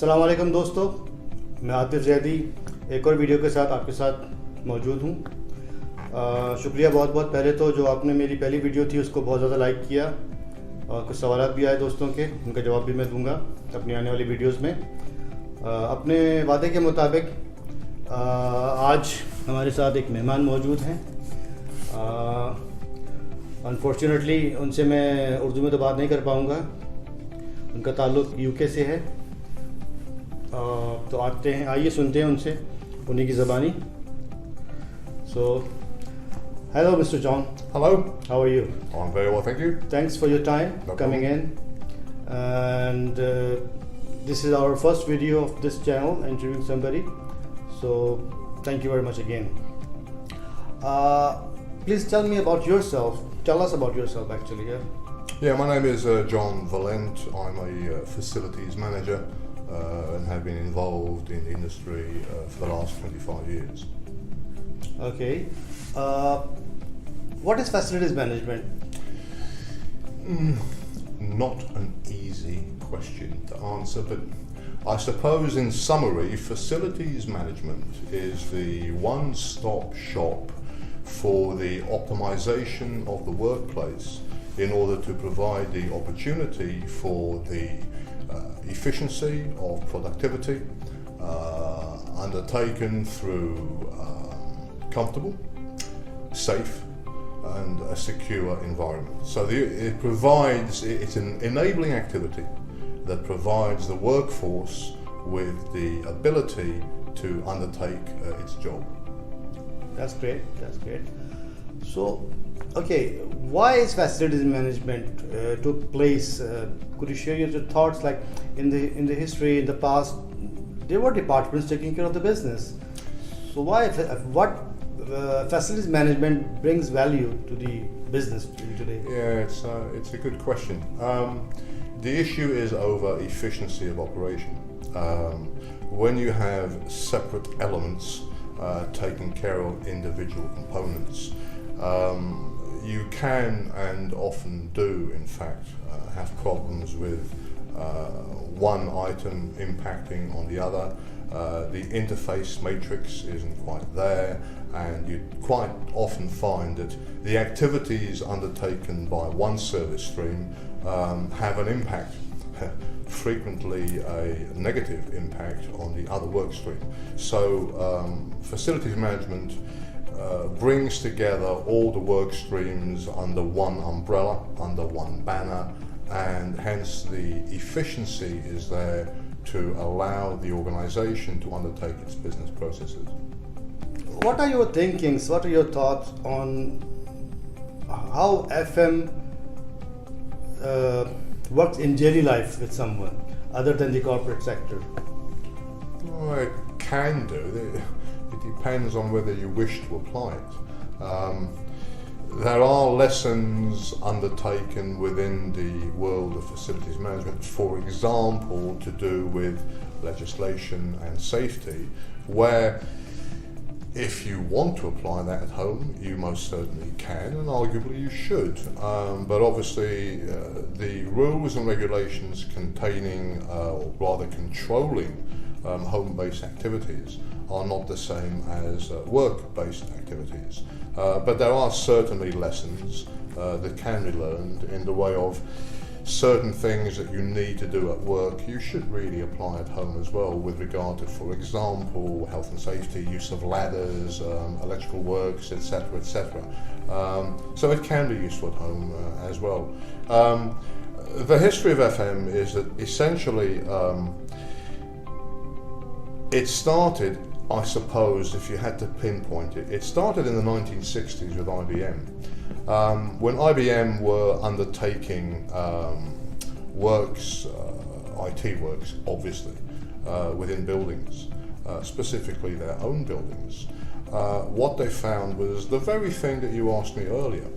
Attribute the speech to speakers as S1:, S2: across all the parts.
S1: अस्सलाम वालेकुम दोस्तों, मैं आतिफ ज़ैदी एक और वीडियो के साथ आपके साथ मौजूद हूँ। शुक्रिया बहुत बहुत पहले तो जो आपने मेरी पहली वीडियो थी उसको बहुत ज़्यादा लाइक किया और कुछ सवाल भी आए दोस्तों के, उनका जवाब भी मैं दूंगा अपनी आने वाली वीडियोस में। अपने वादे के मुताबिक आज हमारे साथ एक मेहमान मौजूद हैं। अनफॉर्चुनेटली उनसे मैं उर्दू में तो बात नहीं कर पाऊँगा, उनका ताल्लुक़ यूके से है। तो आइए सुनते हैं उनसे उन्हीं की ज़बानी। सो hello Mr. John.
S2: Hello.
S1: How are you?
S2: I'm very well, thank you.
S1: Thanks for your time coming in. And this is our first video of this channel, interviewing somebody. So thank you very much again. Please tell me about yourself. Tell us about yourself actually.
S2: Yeah, my name is John Valent. I'm a facilities manager and have been involved in the industry for the last 25 years.
S1: Okay. What is facilities management?
S2: Not an easy question to answer, but I suppose in summary, facilities management is the one-stop shop for the optimization of the workplace in order to provide the opportunity for the efficiency of productivity undertaken through comfortable, safe and a secure environment. So it's an enabling activity that provides the workforce with the ability to undertake its job.
S1: That's great. So, okay, why is facilities management took place? Could you share your thoughts? Like in the history, in the past, there were departments taking care of the business. So what facilities management brings value to the business today?
S2: Yeah, it's a good question. The issue is over efficiency of operation. When you have separate elements taking care of individual components, you can and often do in fact have problems with one item impacting on the other. The interface matrix isn't quite there, and you quite often find that the activities undertaken by one service stream have an impact, frequently a negative impact on the other work stream. So facilities management brings together all the work streams under one umbrella, under one banner, and hence the efficiency is there to allow the organization to undertake its business processes.
S1: What are your thinkings, what are your thoughts on how FM works in daily life with someone other than the corporate sector?
S2: Well, it can do. It depends on whether you wish to apply it. There are lessons undertaken within the world of facilities management, for example, to do with legislation and safety, where if you want to apply that at home, you most certainly can, and arguably you should. But obviously, the rules and regulations containing, or rather controlling, home-based activities are not the same as work-based activities. But there are certainly lessons that can be learned in the way of certain things that you need to do at work, you should really apply at home as well, with regard to, for example, health and safety, use of ladders, electrical works, etc., etc. So it can be useful at home as well. The history of FM is that essentially it started, I suppose, if you had to pinpoint it, it started in the 1960s with IBM. When IBM were undertaking works, IT works, obviously, within buildings, specifically their own buildings, what they found was the very thing that you asked me earlier.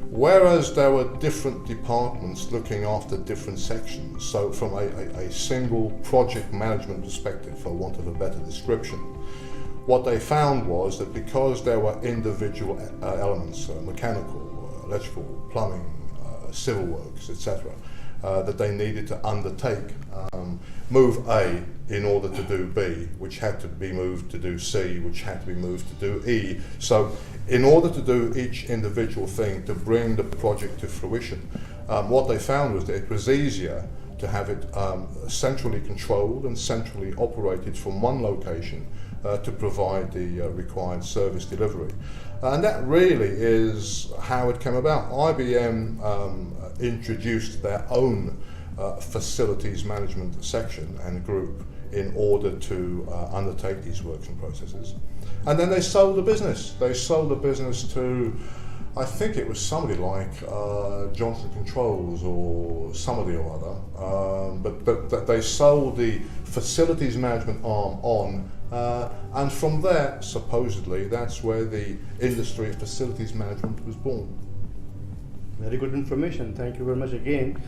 S2: Whereas there were different departments looking after different sections, so from a single project management perspective, for want of a better description, what they found was that because there were individual elements, mechanical, electrical, plumbing, civil works, etc., that they needed to undertake. Move A in order to do B, which had to be moved to do C, which had to be moved to do E. So in order to do each individual thing to bring the project to fruition, what they found was that it was easier to have it centrally controlled and centrally operated from one location to provide the required service delivery. And that really is how it came about. IBM introduced their own facilities management section and group in order to undertake these works and processes. And then they sold the business. They sold the business to, I think it was somebody like Johnson Controls or somebody or other, but they sold the facilities management arm on, and from there, supposedly, that's where the industry of facilities management was born.
S1: Very good information. Thank you very much again.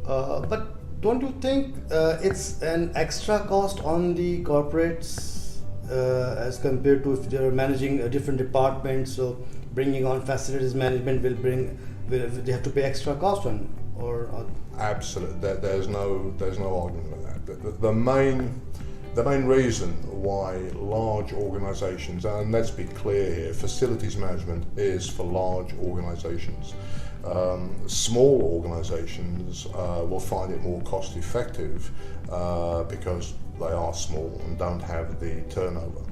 S1: But don't you think it's an extra cost on the corporates as compared to if they're managing a different department? So bringing on facilities management will they have to pay extra cost on, or?
S2: Absolutely, there's no argument about that. The main reason why large organisations, and let's be clear here, facilities management is for large organisations. Small organisations will find it more cost effective because they are small and don't have the turnover.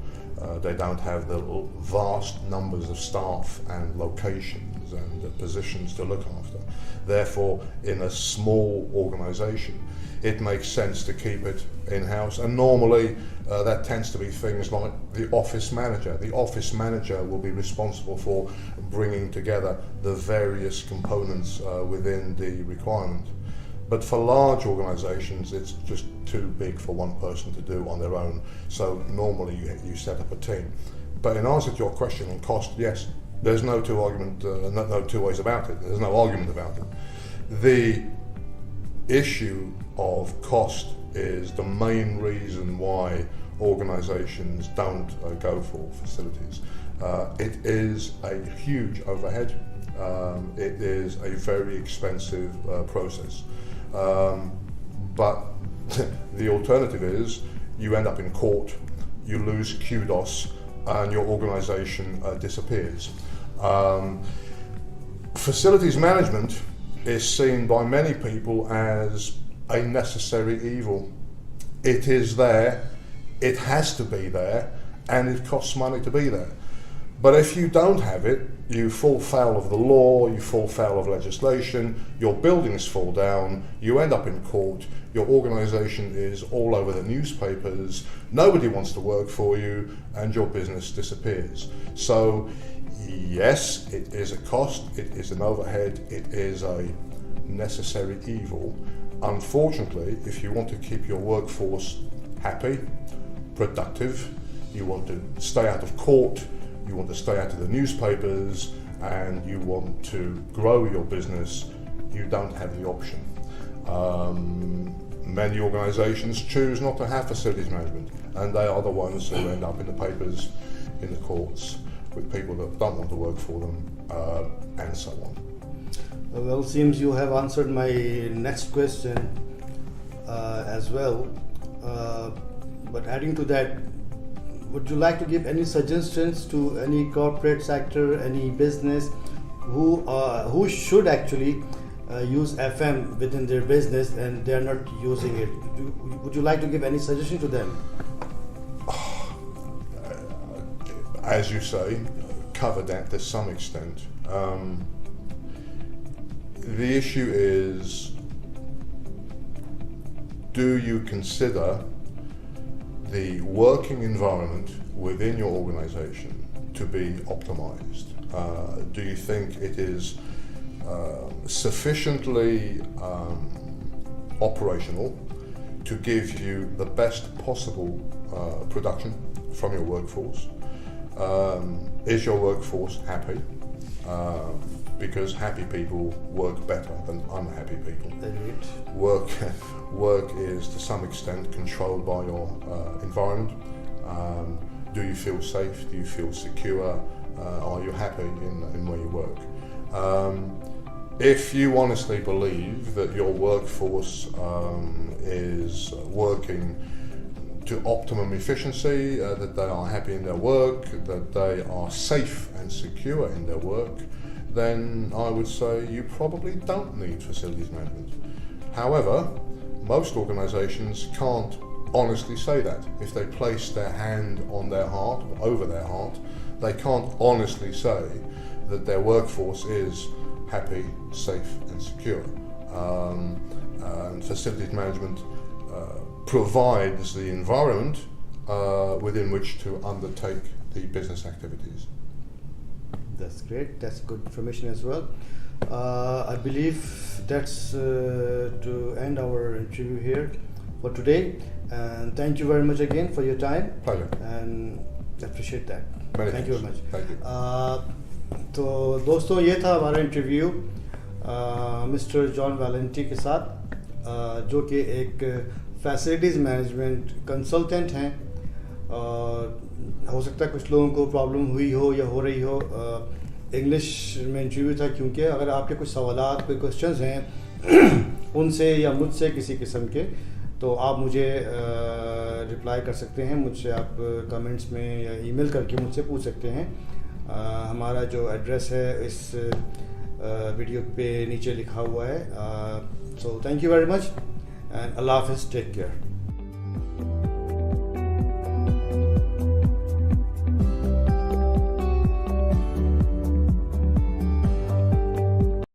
S2: They don't have the vast numbers of staff and locations and the positions to look after. Therefore, in a small organisation, it makes sense to keep it in-house, and normally that tends to be things like the office manager. The office manager will be responsible for bringing together the various components within the requirement. But for large organisations, it's just too big for one person to do on their own, so normally you set up a team. But in answer to your question on cost, yes, there's no two ways about it. There's no argument about it. The issue of cost is the main reason why organisations don't go for facilities. It is a huge overhead. It is a very expensive process. But the alternative is you end up in court, you lose kudos, and your organisation disappears. Facilities management is seen by many people as a necessary evil. It is there, it has to be there, and it costs money to be there. But if you don't have it, you fall foul of the law, you fall foul of legislation, your buildings fall down, you end up in court, your organisation is all over the newspapers, nobody wants to work for you, and your business disappears. So yes, it is a cost, it is an overhead, it is a necessary evil. Unfortunately, if you want to keep your workforce happy, productive, you want to stay out of court, you want to stay out of the newspapers, and you want to grow your business, you don't have the option. Many organisations choose not to have facilities management, and they are the ones who end up in the papers, in the courts, with people that don't want to work for them, and so on.
S1: Well, seems you have answered my next question as well. But adding to that, would you like to give any suggestions to any corporate sector, any business who should actually use FM within their business and they are not using it? Would you like to give any suggestion to them?
S2: As you say, cover that to some extent. The issue is, do you consider the working environment within your organisation to be optimised? Do you think it is sufficiently operational to give you the best possible production from your workforce? Is your workforce happy? Because happy people work better than unhappy people. Work is to some extent controlled by your environment. Do you feel safe? Do you feel secure? Are you happy in where you work? if you honestly believe that your workforce is working to optimum efficiency, that they are happy in their work, that they are safe and secure in their work, then I would say you probably don't need facilities management. However, most organisations can't honestly say that. If they place their hand on their heart, or over their heart, they can't honestly say that their workforce is happy, safe and secure. And facilities management provides the environment within which to undertake the business activities.
S1: That's great. That's good information as well. I believe that's to end our interview here for today. And thank you very much again for your time.
S2: Pleasure.
S1: And appreciate that.
S2: Thank
S1: you very much.
S2: Thank you.
S1: तो दोस्तों ये था हमारा interview mister John वैलेंटी के साथ जो कि एक फैसिलिटीज़ मैनेजमेंट कंसल्टेंट हैं। हो सकता है कुछ लोगों को प्रॉब्लम हुई हो या हो रही हो। इंग्लिश में इंटरव्यू था क्योंकि अगर आपके कुछ सवालात कोई क्वेश्चंस हैं उनसे या मुझसे किसी किस्म के तो आप मुझे रिप्लाई कर सकते हैं। मुझसे आप कमेंट्स में या ईमेल करके मुझसे पूछ सकते हैं। हमारा जो एड्रेस है इस वीडियो पे नीचे लिखा हुआ है। So thank you very much and अल्लाह हाफ़िज़, टेक केयर।